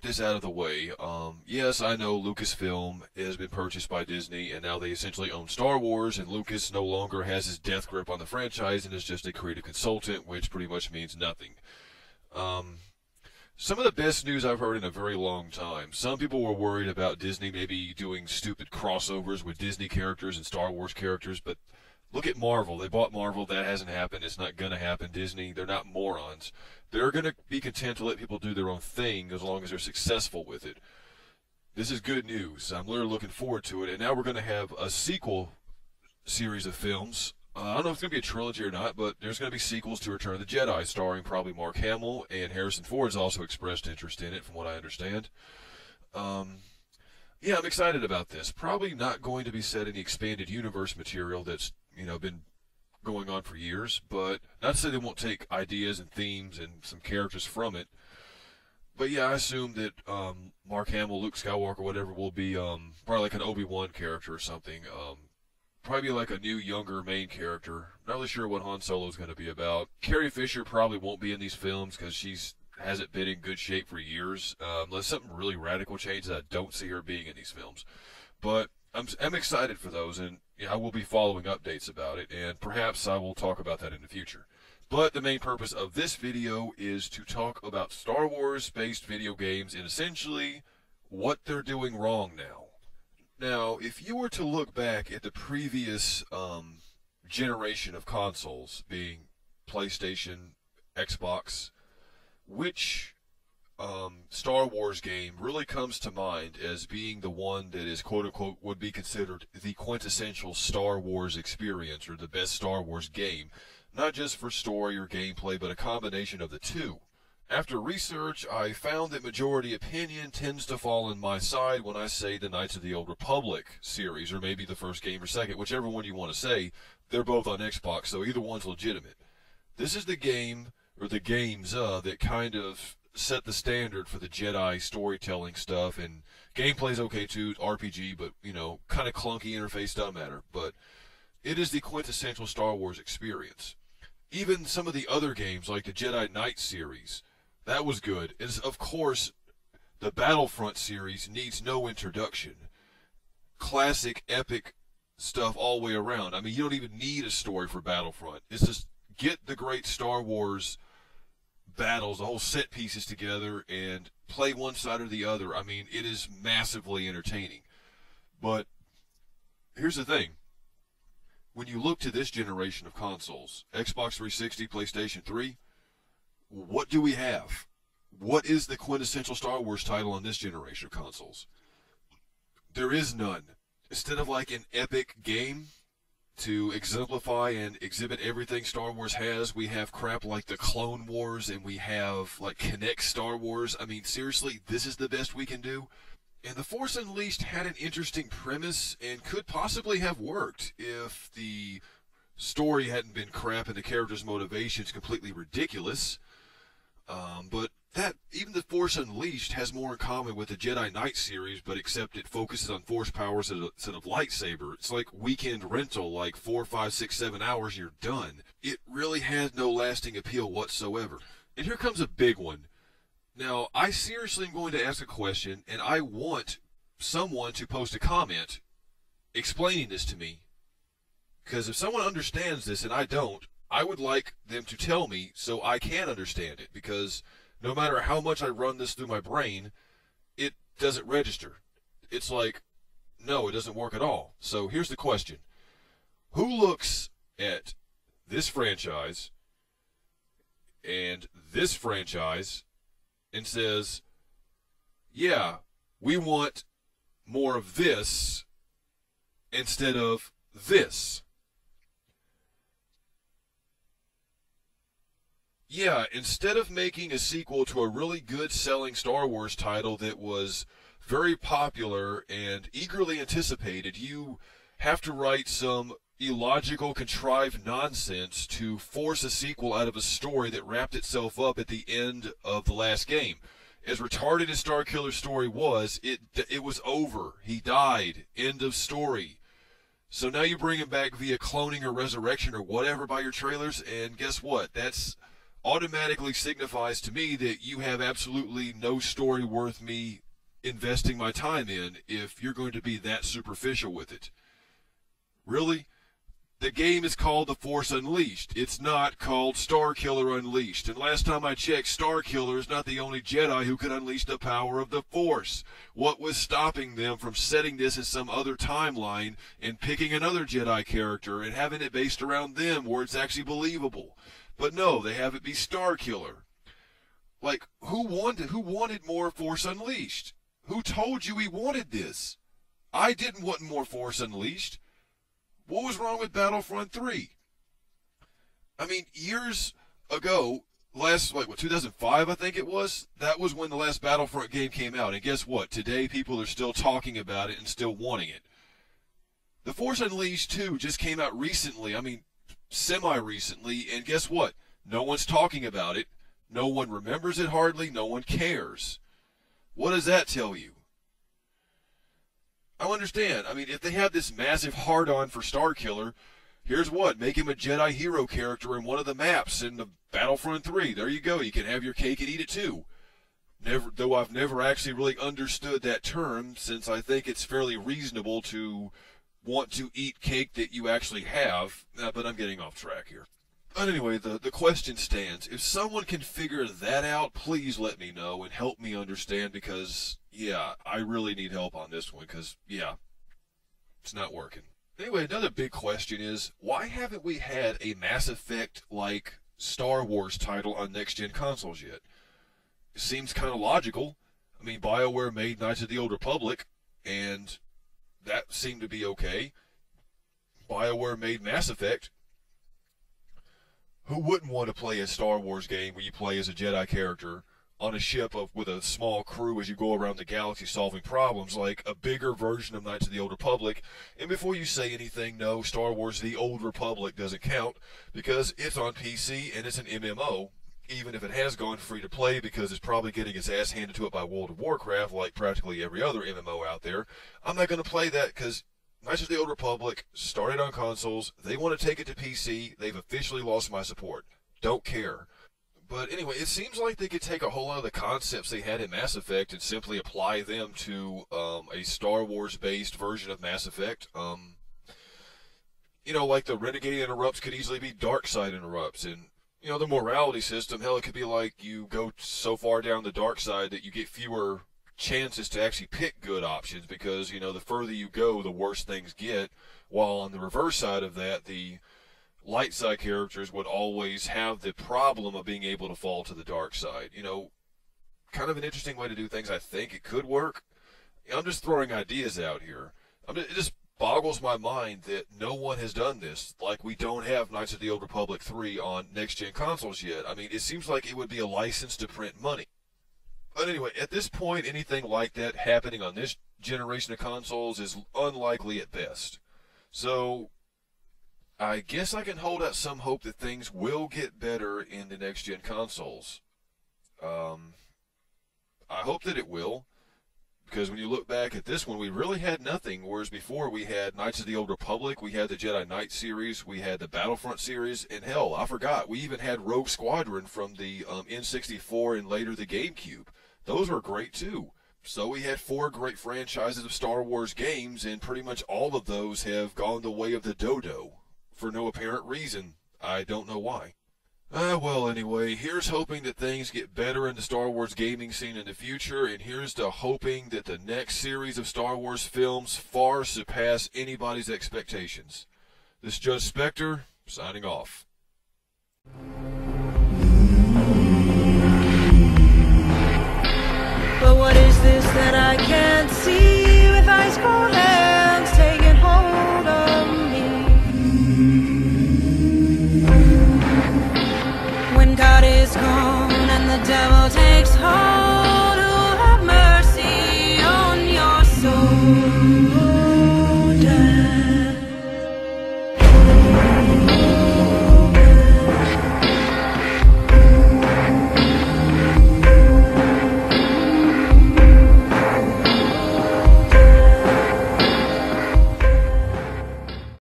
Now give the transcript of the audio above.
this out of the way. Yes, I know Lucasfilm has been purchased by Disney, and now they essentially own Star Wars, and Lucas no longer has his death grip on the franchise and is just a creative consultant, which pretty much means nothing. Um, some of the best news I've heard in a very long time. Some people were worried about Disney maybe doing stupid crossovers with Disney characters and Star Wars characters, but look at Marvel. They bought Marvel. That hasn't happened. It's not going to happen. Disney, they're not morons. They're going to be content to let people do their own thing as long as they're successful with it. This is good news. I'm literally looking forward to it. And now we're going to have a sequel series of films. I don't know if it's going to be a trilogy or not, but there's going to be sequels to Return of the Jedi, starring probably Mark Hamill, and Harrison Ford's also expressed interest in it, from what I understand. Yeah, I'm excited about this. Probably not going to be set in the expanded universe material that's been going on for years, but not to say they won't take ideas and themes and some characters from it. But yeah, I assume that Mark Hamill, Luke Skywalker, whatever, will be probably like an Obi-Wan character or something. Probably like a new, younger main character. Not really sure what Han Solo is going to be about. Carrie Fisher probably won't be in these films because she's hasn't been in good shape for years. Unless something really radical changes, I don't see her being in these films. But I'm excited for those, and I will be following updates about it, and perhaps I will talk about that in the future. But the main purpose of this video is to talk about Star Wars-based video games and essentially what they're doing wrong now. Now, if you were to look back at the previous generation of consoles, being PlayStation, Xbox, which Star Wars game really comes to mind as being the one that is quote-unquote would be considered the quintessential Star Wars experience or the best Star Wars game, not just for story or gameplay, but a combination of the two? After research, I found that majority opinion tends to fall on my side when I say the Knights of the Old Republic series, or maybe the first game or second, whichever one you want to say. They're both on Xbox, so either one's legitimate. This is the game, or the games, that kind of set the standard for the Jedi storytelling stuff, and gameplay's okay too, RPG, but, kind of clunky interface, doesn't matter. But it is the quintessential Star Wars experience. Even some of the other games, like the Jedi Knight series, that was good. And of course, the Battlefront series needs no introduction. Classic, epic stuff all the way around. I mean, you don't even need a story for Battlefront. It's just get the great Star Wars battles, the whole set pieces together, and play one side or the other. I mean, it is massively entertaining. But here's the thing. When you look to this generation of consoles, Xbox 360, PlayStation 3, what do we have? What is the quintessential Star Wars title on this generation of consoles? There is none. Instead of like an epic game to exemplify and exhibit everything Star Wars has, we have crap like the Clone Wars, and we have like Kinect Star Wars. I mean, seriously, this is the best we can do? And The Force Unleashed had an interesting premise and could possibly have worked if the story hadn't been crap and the characters' motivations completely ridiculous. But even The Force Unleashed has more in common with the Jedi Knight series, but except it focuses on Force powers instead of lightsaber. It's like weekend rental, like 4, 5, 6, 7 hours, you're done. It really has no lasting appeal whatsoever. And here comes a big one. Now, I seriously am going to ask a question, and I want someone to post a comment explaining this to me. Because if someone understands this and I don't, I would like them to tell me so I can understand it. Because no matter how much I run this through my brain, it doesn't register. It's like, no, it doesn't work at all. So here's the question. Who looks at this franchise and this franchise and says, yeah, we want more of this instead of this? Yeah, instead of making a sequel to a really good selling Star Wars title that was very popular and eagerly anticipated, you have to write some illogical, contrived nonsense to force a sequel out of a story that wrapped itself up at the end of the last game. As retarded as Starkiller's story was, it was over. He died. End of story. So now you bring him back via cloning or resurrection or whatever by your trailers, and guess what? That's automatically signifies to me that you have absolutely no story worth me investing my time in if you're going to be that superficial with it. Really? The game is called The Force Unleashed. It's not called Starkiller Unleashed. And last time I checked, Starkiller is not the only Jedi who could unleash the power of the Force. What was stopping them from setting this in some other timeline and picking another Jedi character and having it based around them where it's actually believable? But no, they have it be Starkiller. Like, who wanted more Force Unleashed? Who told you we wanted this? I didn't want more Force Unleashed. What was wrong with Battlefront 3? I mean, years ago, 2005 I think it was, that was when the last Battlefront game came out. And guess what? Today people are still talking about it and still wanting it. The Force Unleashed 2 just came out recently, I mean, semi-recently, and guess what? No one's talking about it. No one remembers it hardly. No one cares. What does that tell you? I understand. I mean, if they have this massive hard-on for Starkiller, here's what. Make him a Jedi hero character in one of the maps in the Battlefront 3. There you go. You can have your cake and eat it too. Though I've never actually really understood that term, since I think it's fairly reasonable to want to eat cake that you actually have. But I'm getting off track here. But anyway, the question stands. If someone can figure that out, please let me know and help me understand, because, yeah, I really need help on this one because, yeah, it's not working. Anyway, another big question is, why haven't we had a Mass Effect-like Star Wars title on next-gen consoles yet? It seems kind of logical. I mean, BioWare made Knights of the Old Republic, and that seemed to be okay. BioWare made Mass Effect. Who wouldn't want to play a Star Wars game where you play as a Jedi character on a ship with a small crew as you go around the galaxy solving problems, like a bigger version of Knights of the Old Republic? And before you say anything, no, Star Wars The Old Republic doesn't count because it's on PC and it's an MMO, even if it has gone free to play because it's probably getting its ass handed to it by World of Warcraft like practically every other MMO out there. I'm not going to play that because Knights of the Old Republic started on consoles. They want to take it to PC. They've officially lost my support. Don't care. But anyway, it seems like they could take a whole lot of the concepts they had in Mass Effect and simply apply them to a Star Wars-based version of Mass Effect. You know, like the Renegade interrupts could easily be Dark Side interrupts. And, you know, the morality system, hell, it could be like you go so far down the dark side that you get fewer chances to actually pick good options because, you know, the further you go, the worse things get. While on the reverse side of that, the light side characters would always have the problem of being able to fall to the dark side. You know, kind of an interesting way to do things. I think it could work. I'm just throwing ideas out here. It just boggles my mind that no one has done this. Like, we don't have Knights of the Old Republic 3 on next-gen consoles yet. I mean, it seems like it would be a license to print money. But anyway, at this point, anything like that happening on this generation of consoles is unlikely at best. So, I guess I can hold out some hope that things will get better in the next-gen consoles. I hope that it will, because when you look back at this one, we really had nothing, whereas before we had Knights of the Old Republic, we had the Jedi Knight series, we had the Battlefront series, and hell, I forgot, we even had Rogue Squadron from the N64 and later the GameCube. Those were great too. So we had 4 great franchises of Star Wars games, and pretty much all of those have gone the way of the dodo. For no apparent reason. I don't know why. Well, anyway, here's hoping that things get better in the Star Wars gaming scene in the future, and here's to hoping that the next series of Star Wars films far surpass anybody's expectations. This is Judgespektre, signing off. But what is this that I